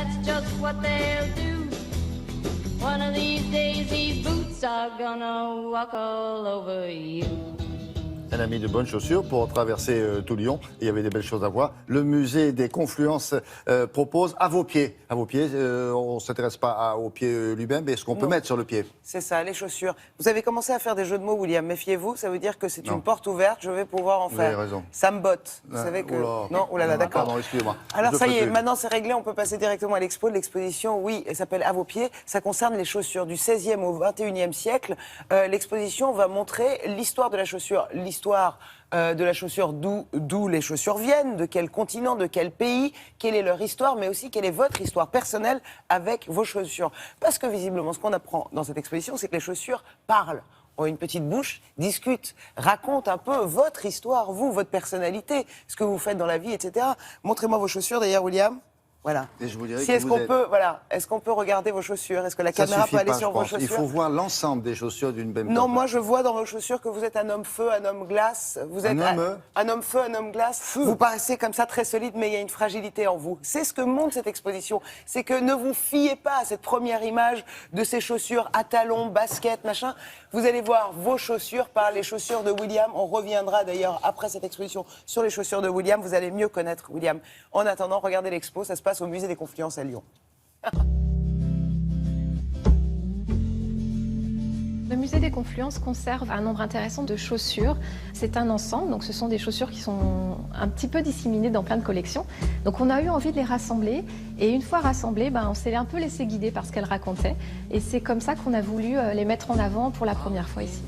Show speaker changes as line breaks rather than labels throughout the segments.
that's just what they'll do. One of these days these boots are gonna walk all over you.
Elle a mis de bonnes chaussures pour traverser tout Lyon. Il y avait des belles choses à voir. Le musée des Confluences propose à vos pieds. À vos pieds, on ne s'intéresse pas au pied lui-même, mais ce qu'on peut mettre sur le pied.
C'est ça, les chaussures. Vous avez commencé à faire des jeux de mots, William. Méfiez-vous, ça veut dire que c'est une porte ouverte. Je vais pouvoir en faire.
Vous avez raison.
Ça me botte. Vous savez que... Non, oh là là, d'accord.
Pardon, excusez-moi.
Alors ça y est, maintenant c'est réglé. On peut passer directement à l'expo. L'exposition, oui, elle s'appelle À vos pieds. Ça concerne les chaussures du 16e au 21e siècle. L'exposition va montrer l'histoire de la chaussure. L'histoire de la chaussure, d'où les chaussures viennent, de quel continent, de quel pays, quelle est leur histoire, mais aussi quelle est votre histoire personnelle avec vos chaussures. Parce que visiblement, ce qu'on apprend dans cette exposition, c'est que les chaussures parlent, ont une petite bouche, discutent, racontent un peu votre histoire, vous, votre personnalité, ce que vous faites dans la vie, etc. Montrez-moi vos chaussures d'ailleurs, William. Voilà.
Et je vous dirais
est-ce qu'on peut regarder vos chaussures? Est-ce que la caméra peut aller sur vos chaussures?
Il faut voir l'ensemble des chaussures d'une même
Non, moi je vois dans vos chaussures que vous êtes un homme feu, un homme glace. Vous êtes un homme feu, un homme glace. Feu. Vous paraissez comme ça très solide, mais il y a une fragilité en vous. C'est ce que montre cette exposition. C'est que ne vous fiez pas à cette première image de ces chaussures à talons, baskets, machin. Vous allez voir vos chaussures par les chaussures de William. On reviendra d'ailleurs après cette exposition sur les chaussures de William. Vous allez mieux connaître William. En attendant, regardez l'expo. Ça se passe au musée des Confluences à Lyon.
Le musée des Confluences conserve un nombre intéressant de chaussures. C'est un ensemble, donc ce sont des chaussures qui sont un petit peu disséminées dans plein de collections. Donc on a eu envie de les rassembler, et une fois rassemblées, on s'est un peu laissé guider par ce qu'elles racontaient. Et c'est comme ça qu'on a voulu les mettre en avant pour la première fois ici.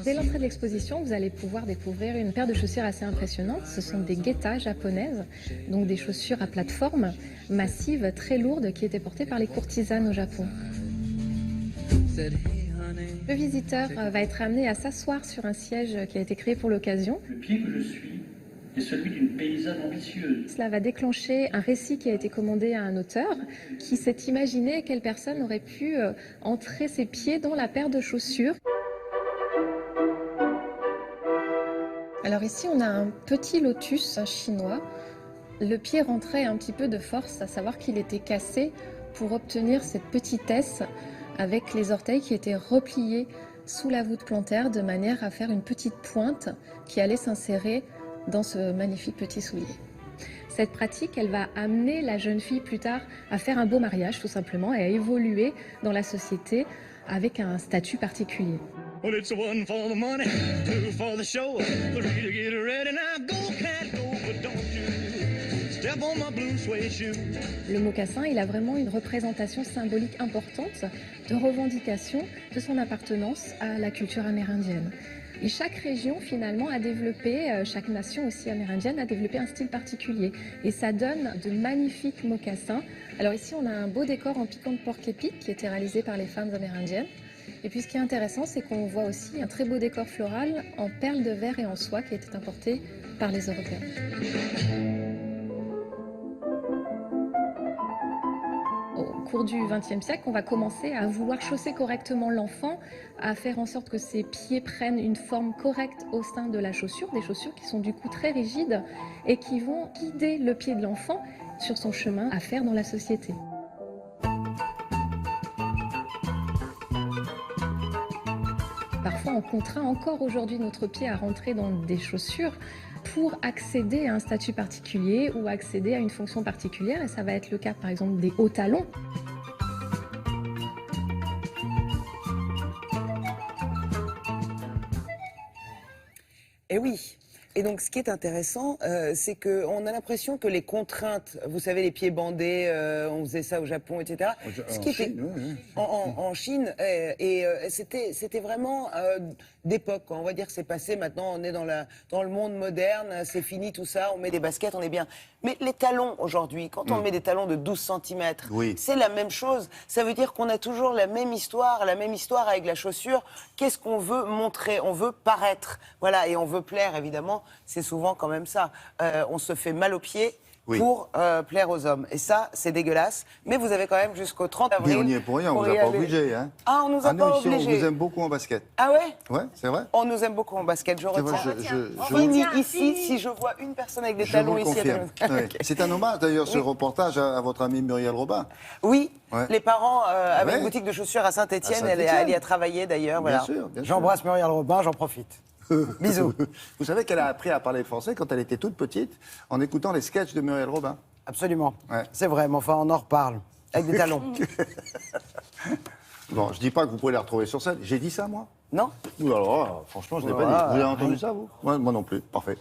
Dès l'entrée de l'exposition, vous allez pouvoir découvrir une paire de chaussures assez impressionnantes. Ce sont des Geta japonaises, donc des chaussures à plateforme massives, très lourdes, qui étaient portées par les courtisanes au Japon. Le visiteur va être amené à s'asseoir sur un siège qui a été créé pour l'occasion.
Le pied que je suis est celui d'une paysanne ambitieuse.
Cela va déclencher un récit qui a été commandé à un auteur qui s'est imaginé quelle personne aurait pu entrer ses pieds dans la paire de chaussures. Alors ici, on a un petit lotus chinois. Le pied rentrait un petit peu de force, à savoir qu'il était cassé pour obtenir cette petitesse avec les orteils qui étaient repliés sous la voûte plantaire de manière à faire une petite pointe qui allait s'insérer dans ce magnifique petit soulier. Cette pratique, elle va amener la jeune fille plus tard à faire un beau mariage tout simplement et à évoluer dans la société avec un statut particulier. Le mocassin, il a vraiment une représentation symbolique importante de revendication de son appartenance à la culture amérindienne. Et chaque région, finalement, a développé, chaque nation aussi amérindienne a développé un style particulier. Et ça donne de magnifiques mocassins. Alors ici, on a un beau décor en piquant de porc-épic qui était réalisé par les femmes amérindiennes. Et puis ce qui est intéressant, c'est qu'on voit aussi un très beau décor floral en perles de verre et en soie qui a été importé par les Européens. Au cours du XXe siècle, on va commencer à vouloir chausser correctement l'enfant, à faire en sorte que ses pieds prennent une forme correcte au sein de la chaussure, des chaussures qui sont du coup très rigides et qui vont guider le pied de l'enfant sur son chemin à faire dans la société. Parfois, on contraint encore aujourd'hui notre pied à rentrer dans des chaussures pour accéder à un statut particulier ou accéder à une fonction particulière. Et ça va être le cas, par exemple, des hauts talons.
Et oui. Et donc, ce qui est intéressant, c'est qu'on a l'impression que les contraintes, vous savez, les pieds bandés, on faisait ça au Japon, etc. En Chine, c'était vraiment d'époque. On va dire que c'est passé. Maintenant, on est dans le monde moderne. C'est fini tout ça. On met des baskets, on est bien. Mais les talons aujourd'hui, quand on met des talons de 12 cm, c'est la même chose. Ça veut dire qu'on a toujours la même histoire avec la chaussure. Qu'est-ce qu'on veut montrer? On veut paraître. Voilà, et on veut plaire, évidemment. C'est souvent quand même ça. On se fait mal aux pieds
Oui.
pour plaire aux hommes. Et ça, c'est dégueulasse. Mais vous avez quand même jusqu'au 30
Mais
avril.
on n'y est pour rien, on
pour
vous a
y
pas
aller.
obligé. Hein.
Ah, on nous a
nous,
pas
ici,
obligés.
on vous aime beaucoup en basket.
Ah ouais?
Ouais, c'est vrai.
On nous aime beaucoup en basket, je
C'est vrai,
retiens.
je
Fini
retiens,
ici,
fini.
si je vois une personne avec des
vous
talons
le
ici.
confirme. Ouais. C'est un hommage d'ailleurs, ce reportage à votre amie Muriel Robin.
Oui,
Ouais.
les parents avaient
Ouais.
une boutique de chaussures à Saint-Étienne,
À
elle
Saint-Étienne.
y a travaillé d'ailleurs.
Bien
Voilà.
sûr, bien sûr.
J'embrasse Muriel Robin, j'en profite. Bisous.
Vous savez qu'elle a appris à parler français quand elle était toute petite en écoutant les sketchs de Muriel Robin.
Absolument.
Ouais.
C'est vrai, mais enfin, on en reparle. Avec des talons.
Bon, je dis pas que vous pouvez la retrouver sur scène. J'ai dit ça, moi?
Non?
Ou alors, franchement, je l'ai pas
Voilà.
dit. Vous avez entendu ça, vous? Ouais, moi non plus. Parfait.